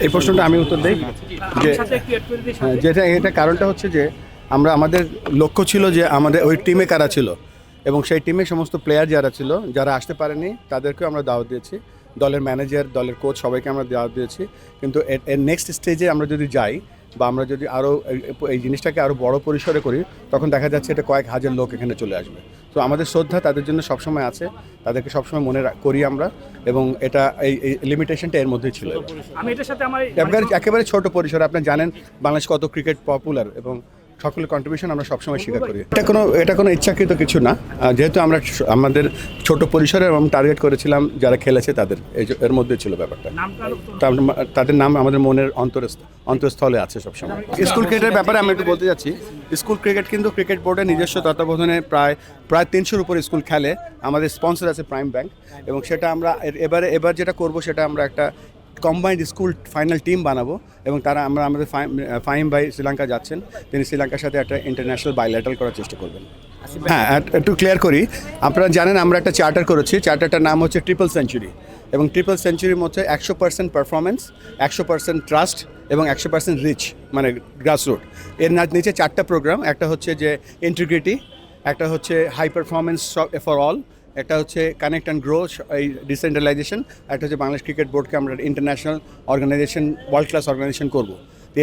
এই প্রশ্নটা আমি উত্তর দিই যে এটা কারণটা হচ্ছে যে আমাদের লক্ষ্য ছিল যে আমাদের ওই টিমে কারা ছিল এবং সেই টিমে সমস্ত প্লেয়ার যারা ছিল, যারা আসতে পারেনি তাদেরকেও আমরা দাওয়াত দিয়েছি। দলের ম্যানেজার, দলের কোচ সবাইকে আমরা দাওয়াত দিয়েছি। কিন্তু এর নেক্সট স্টেজে আমরা যদি যাই বা আমরা যদি আরও এই জিনিসটাকে আরও বড় পরিসরে করি, তখন দেখা যাচ্ছে এটা কয়েক হাজার লোক এখানে চলে আসবে। তো আমাদের শ্রদ্ধা তাদের জন্য সবসময় আছে, তাদেরকে সবসময় মনে করি আমরা, এবং এটা এই লিমিটেশনটা এর মধ্যেই ছিল। একেবারে ছোট পরিসরে, আপনি জানেন বাংলাদেশ কত ক্রিকেট পপুলার, এবং সকলের কন্ট্রিবিউশন আমরা সবসময় স্বীকার করি। এটা কোনো ইচ্ছাকৃত কিছু না, যেহেতু আমরা আমাদের ছোট পরিসরে এবং টার্গেট করেছিলাম যারা খেলেছে তাদের, এর মধ্যে ছিল ব্যাপারটা। তাদের নাম আমাদের মনের অন্তঃস্থলে আছে সবসময়। স্কুল ক্রিকেটের ব্যাপারে আমি একটু বলতে যাচ্ছি। স্কুল ক্রিকেট কিন্তু ক্রিকেট বোর্ডের নিজস্ব তত্ত্বাবধানে প্রায় 300-র উপর স্কুল খেলে। আমাদের স্পন্সর আছে প্রাইম ব্যাংক, এবং সেটা আমরা এবার যেটা করব সেটা আমরা একটা কম্বাইন্ড স্কুল ফাইনাল টিম বানাবো, এবং আমাদের ফাহিম ভাই শ্রীলঙ্কা যাচ্ছেন, তিনি শ্রীলঙ্কার সাথে একটা ইন্টারন্যাশনাল বাইল্যাটারাল করার চেষ্টা করবেন। হ্যাঁ, একটু ক্লিয়ার করি, আপনারা জানেন আমরা একটা চার্টার করেছি, চার্টারটার নাম হচ্ছে ট্রিপল সেঞ্চুরি, এবং ট্রিপল সেঞ্চুরির মধ্যে 100% পারফরমেন্স, 100% ট্রাস্ট এবং 100% রিচ, মানে গ্রাসরুট। এর নিচে 4টা প্রোগ্রাম, একটা হচ্ছে যে ইন্টিগ্রিটি, একটা হচ্ছে হাই পারফরমেন্স ফর অল, একটা হচ্ছে কানেক্ট অ্যান্ড গ্রো, এই ডিসেন্ট্রালাইজেশন, একটা হচ্ছে বাংলাদেশ ক্রিকেট বোর্ডকে আমরা international organisation, world class organisation করবো।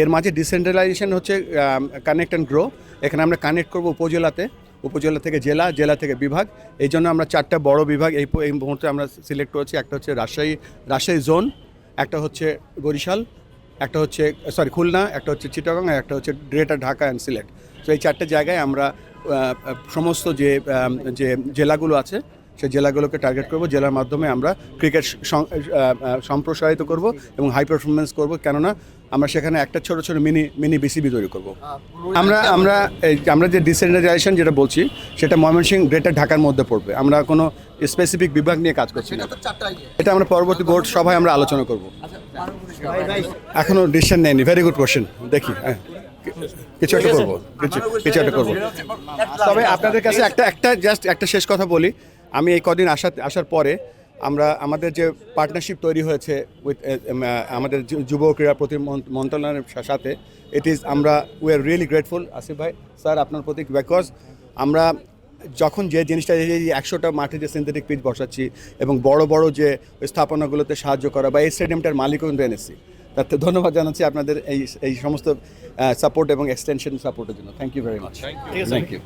এর মাঝে ডিসেন্ট্রালাইজেশন হচ্ছে কানেক্ট অ্যান্ড গ্রো, এখানে আমরা কানেক্ট করবো উপজেলা থেকে জেলা থেকে বিভাগ। এই জন্য আমরা 4টা বড় বিভাগ এই মুহূর্তে আমরা সিলেক্ট করেছি। একটা হচ্ছে রাজশাহী জোন, একটা হচ্ছে বরিশাল, একটা হচ্ছে খুলনা, একটা হচ্ছে চিটাগং, আর একটা হচ্ছে গ্রেটার ঢাকা অ্যান্ড সিলেট। তো এই 4টে জায়গায় আমরা সমস্ত যে জেলাগুলো আছে সেই জেলাগুলোকে টার্গেট করব। জেলার মাধ্যমে আমরা ক্রিকেট সম্প্রসারিত করব এবং হাই পারফরমেন্স করব, কেননা আমরা সেখানে একটা ছোট মিনি বিসিবি তৈরি করব। আমরা যে ডিসেন্ট্রালাইজেশন যেটা বলছি সেটা ময়মনসিংহ গ্রেটার ঢাকার মধ্যে পড়বে। আমরা কোনো স্পেসিফিক বিভাগ নিয়ে কাজ করছি না, এটা আমরা পরবর্তী বোর্ড সভায় আমরা আলোচনা করব। এখনও ডিসিশন নেয়নি। ভেরি গুড কোশ্চেন, দেখি কিছু একটা করবো। তবে আপনাদের কাছে একটা শেষ কথা বলি, আমি এই কদিন আসার পরে আমাদের যে পার্টনারশিপ তৈরি হয়েছে উইথ আমাদের যুব ক্রীড়া মন্ত্রণালয়ের সাথে, we are really grateful Asif ভাই স্যার আপনার প্রতি, বিকজ আমরা যখন যে জিনিসটা এই 100টা মাঠে যে সিনথেটিক পিচ বসাচ্ছি এবং বড় যে স্থাপনাগুলোতে সাহায্য করা, বা এই স্টেডিয়ামটার মালিকও কিন্তু এনেছি, তাতে ধন্যবাদ জানাচ্ছি আপনাদের এই সমস্ত সাপোর্ট এবং এক্সটেনশন সাপোর্টের জন্য। Thank you very much. Thank you.